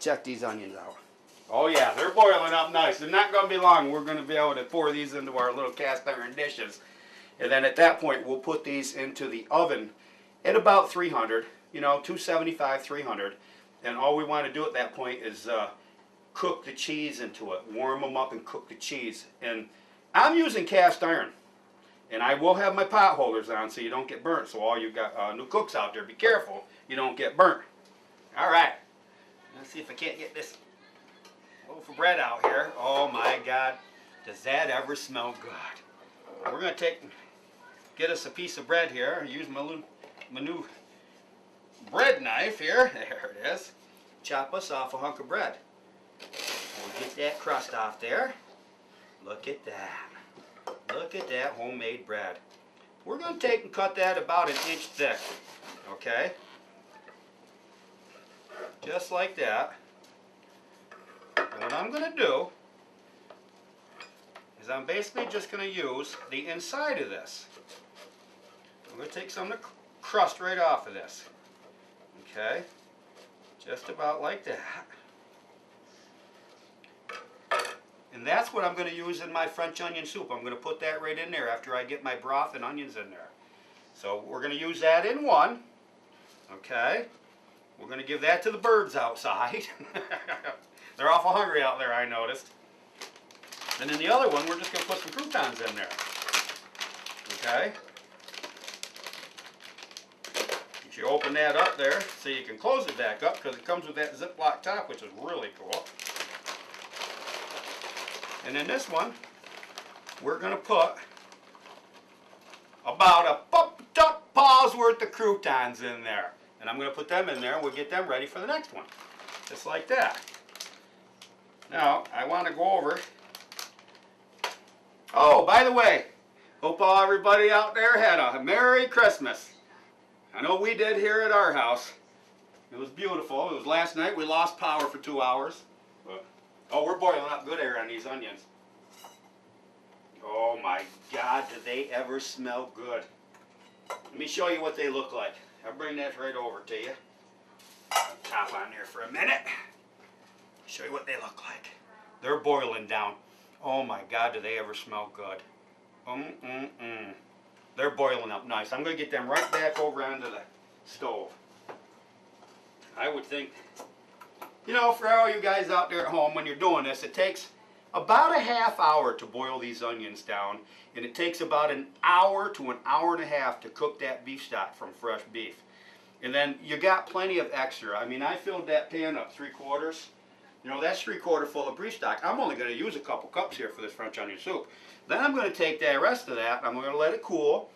check these onions out. Oh yeah, they're boiling up nice. They're not going to be long. We're going to be able to pour these into our little cast iron dishes. And then at that point, we'll put these into the oven at about 300, you know, 275, 300. And all we want to do at that point is cook the cheese into it. Warm them up and cook the cheese. And I'm using cast iron. And I will have my pot holders on so you don't get burnt. So all you got new cooks out there, be careful you don't get burnt. All right. Let's see if I can't get this loaf of bread out here. Oh my God, does that ever smell good? We're going to get us a piece of bread here. Use my new bread knife here. There it is. Chop us off a hunk of bread. We'll get that crust off there. Look at that. Look at that homemade bread. We're going to take and cut that about an inch thick. Okay? Just like that. And what I'm going to do is I'm basically just going to use the inside of this. I'm going to take some of the crust right off of this. Okay? Just about like that. And that's what I'm going to use in my French onion soup. I'm going to put that right in there after I get my broth and onions in there. So we're going to use that in one. Okay? We're going to give that to the birds outside. They're awful hungry out there, I noticed. And then the other one, we're just going to put some croutons in there. Okay? You open that up there so you can close it back up because it comes with that Ziploc top, which is really cool. And in this one, we're going to put about a paw's worth of croutons in there. And I'm going to put them in there and we'll get them ready for the next one. Just like that. Now, I want to go over. Oh, by the way, hope everybody out there had a Merry Christmas. I know we did here at our house. It was beautiful. It was last night. We lost power for 2 hours. But, oh, we're boiling up good here on these onions. Oh my God, do they ever smell good. Let me show you what they look like. I'll bring that right over to you. Top on there for a minute. Show you what they look like. They're boiling down. Oh my God, do they ever smell good. They're boiling up nice. I'm going to get them right back over onto the stove. I would think, you know, for all you guys out there at home, when you're doing this, it takes about a half hour to boil these onions down, and it takes about an hour to an hour and a half to cook that beef stock from fresh beef. And then you got plenty of extra. I mean, I filled that pan up 3/4. You know, that's 3/4 full of beef stock. I'm only going to use a couple cups here for this French onion soup. Then I'm going to take that rest of that, and I'm going to let it cool.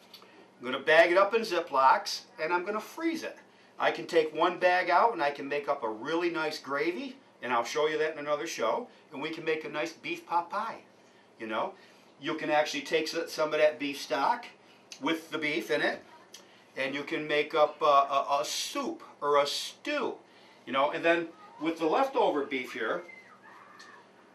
I'm going to bag it up in Ziplocs, and I'm going to freeze it. I can take one bag out, and I can make up a really nice gravy, and I'll show you that in another show, and we can make a nice beef pot pie. You know, you can actually take some of that beef stock with the beef in it, and you can make up a soup or a stew. You know, and then with the leftover beef here,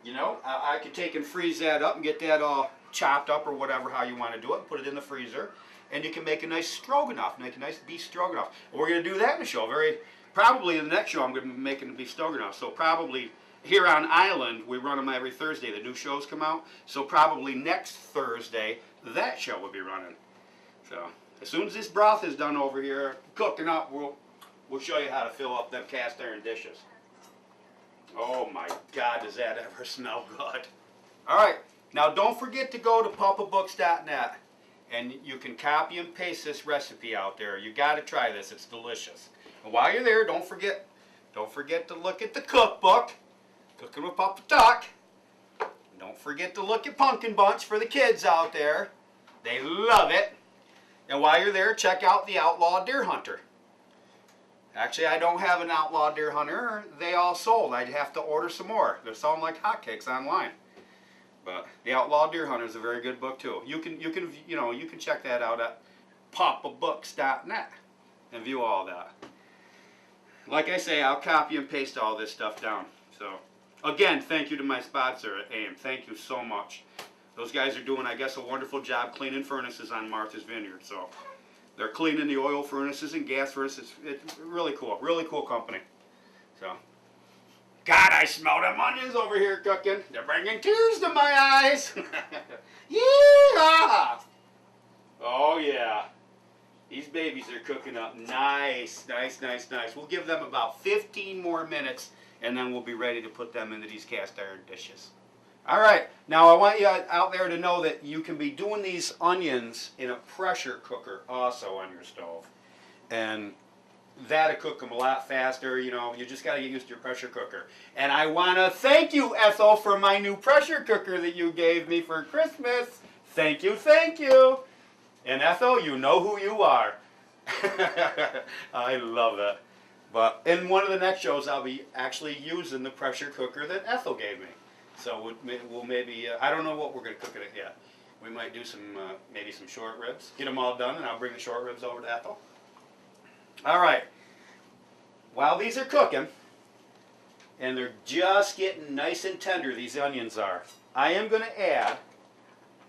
you know, I could take and freeze that up and get that all chopped up or whatever, how you want to do it, put it in the freezer, and you can make a nice stroganoff, make a nice beef stroganoff. And we're going to do that in the show. Probably in the next show I'm going to be making the beef stroganoff. So probably here on Island, we run them every Thursday. The new shows come out. So probably next Thursday, that show will be running. So as soon as this broth is done over here, cooking up, we'll show you how to fill up them cast iron dishes. Oh my God, does that ever smell good. All right, now don't forget to go to pupabooks.net and you can copy and paste this recipe out there. You got to try this, it's delicious. And while you're there, don't forget to look at the cookbook, Cooking with Papa Tuck. Don't forget to look at Pumpkin Bunch for the kids out there. They love it. And while you're there, check out the Outlaw Deer Hunter. Actually, I don't have an Outlaw Deer Hunter. They all sold. I'd have to order some more. They're selling like hotcakes online. But the Outlaw Deer Hunter is a very good book too. You can check that out at papabooks.net and view all that. Like I say, I'll copy and paste all this stuff down. So again, thank you to my sponsor at AIM. Thank you so much. Those guys are doing, I guess, a wonderful job cleaning furnaces on Martha's Vineyard. So they're cleaning the oil furnaces and gas furnaces. It's really cool company. So, God, I smell them onions over here cooking. They're bringing tears to my eyes. Yeah! Oh, yeah. These babies are cooking up nice, nice, nice, nice. We'll give them about 15 more minutes, and then we'll be ready to put them into these cast iron dishes. All right, now I want you out there to know that you can be doing these onions in a pressure cooker also on your stove. And that'll cook them a lot faster. You know, you just got to get used to your pressure cooker. And I want to thank you, Ethel, for my new pressure cooker that you gave me for Christmas. Thank you, thank you. And Ethel, you know who you are. I love that. But in one of the next shows, I'll be actually using the pressure cooker that Ethel gave me. So we'll maybe, I don't know what we're going to cook in it yet. We might do some, maybe some short ribs. Get them all done, and I'll bring the short ribs over to Ethel. All right. While these are cooking, and they're just getting nice and tender, these onions are, I am going to add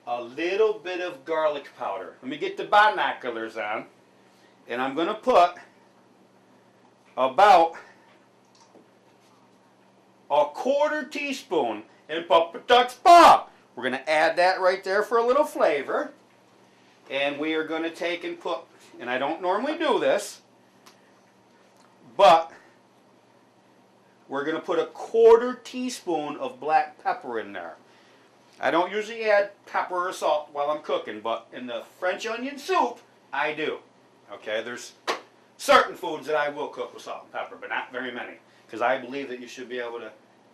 a little bit of garlic powder. Let me get the binoculars on, and I'm going to put about a quarter teaspoon in Papa Tuck's paw. We're going to add that right there for a little flavor. And we are going to take and put, and I don't normally do this, but we're going to put a quarter teaspoon of black pepper in there. I don't usually add pepper or salt while I'm cooking, but in the French onion soup, I do. Okay, there's certain foods that I will cook with salt and pepper, but not very many, because I believe that you should be able to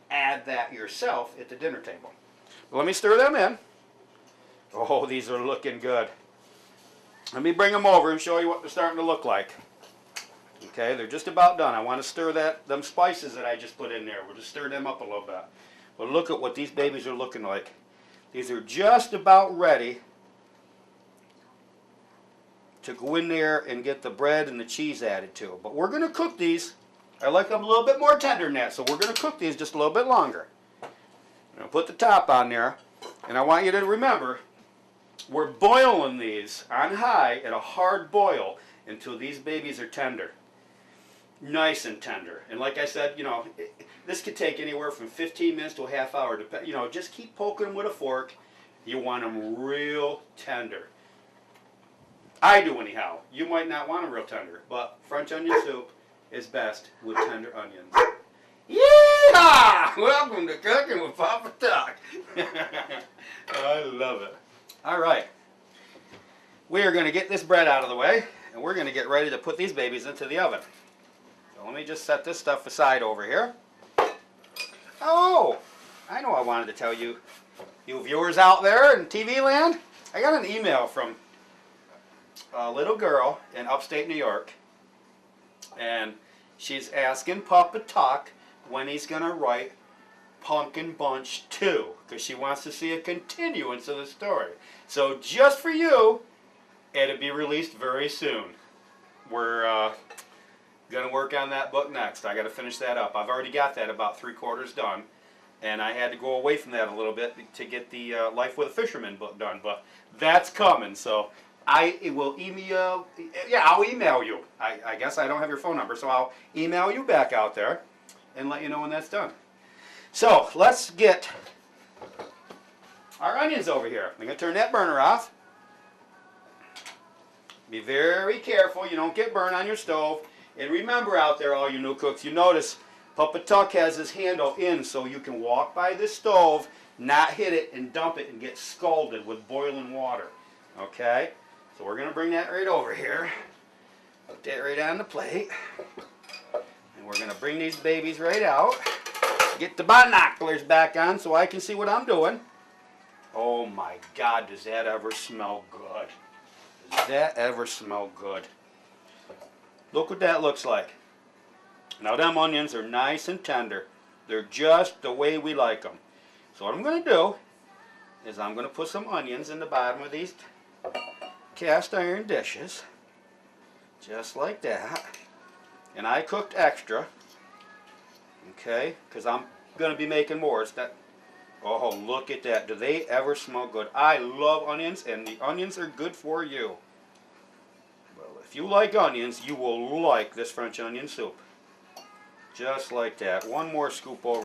add that yourself at the dinner table. But let me stir them in. Oh, these are looking good. Let me bring them over and show you what they're starting to look like. Okay, they're just about done. I want to stir them spices that I just put in there. We'll just stir them up a little bit. But look at what these babies are looking like. These are just about ready to go in there and get the bread and the cheese added to. But we're going to cook these. I like them a little bit more tender than that, so we're going to cook these just a little bit longer. I'm going to put the top on there, and I want you to remember, we're boiling these on high at a hard boil until these babies are tender. Nice and tender. And like I said, you know, this could take anywhere from 15 minutes to a half hour. You know, just keep poking them with a fork. You want them real tender. I do anyhow. You might not want them real tender, but French onion soup is best with tender onions. Yeah! Welcome to Cooking with Papa Tuck. I love it. All right. We are going to get this bread out of the way, and we're going to get ready to put these babies into the oven. So let me just set this stuff aside over here. Oh, I know I wanted to tell you, you viewers out there in TV land, I got an email from a little girl in upstate New York, and she's asking Papa Tuck when he's going to write Pumpkin Bunch 2, because she wants to see a continuance of the story. So just for you, it'll be released very soon. We're going to work on that book next. I got to finish that up. I've already got that about 3/4 done, and I had to go away from that a little bit to get the Life with a Fisherman book done, but that's coming. So I will email, I'll email you. I guess I don't have your phone number, so I'll email you back out there and let you know when that's done. So let's get our onions over here. I'm going to turn that burner off. Be very careful you don't get burned on your stove. And remember out there, all you new cooks, you notice Papa Tuck has his handle in so you can walk by the stove, not hit it, and dump it and get scalded with boiling water. Okay? So we're going to bring that right over here. Put that right on the plate. And we're going to bring these babies right out. Get the binoculars back on so I can see what I'm doing. Oh my God, does that ever smell good? Does that ever smell good? Look what that looks like. Now them onions are nice and tender. They're just the way we like them. So what I'm going to do is I'm going to put some onions in the bottom of these cast iron dishes. Just like that. And I cooked extra. Okay, because I'm going to be making more. Oh, look at that. Do they ever smell good? I love onions, and the onions are good for you. Well, if you like onions, you will like this French onion soup. Just like that. One more scoop over.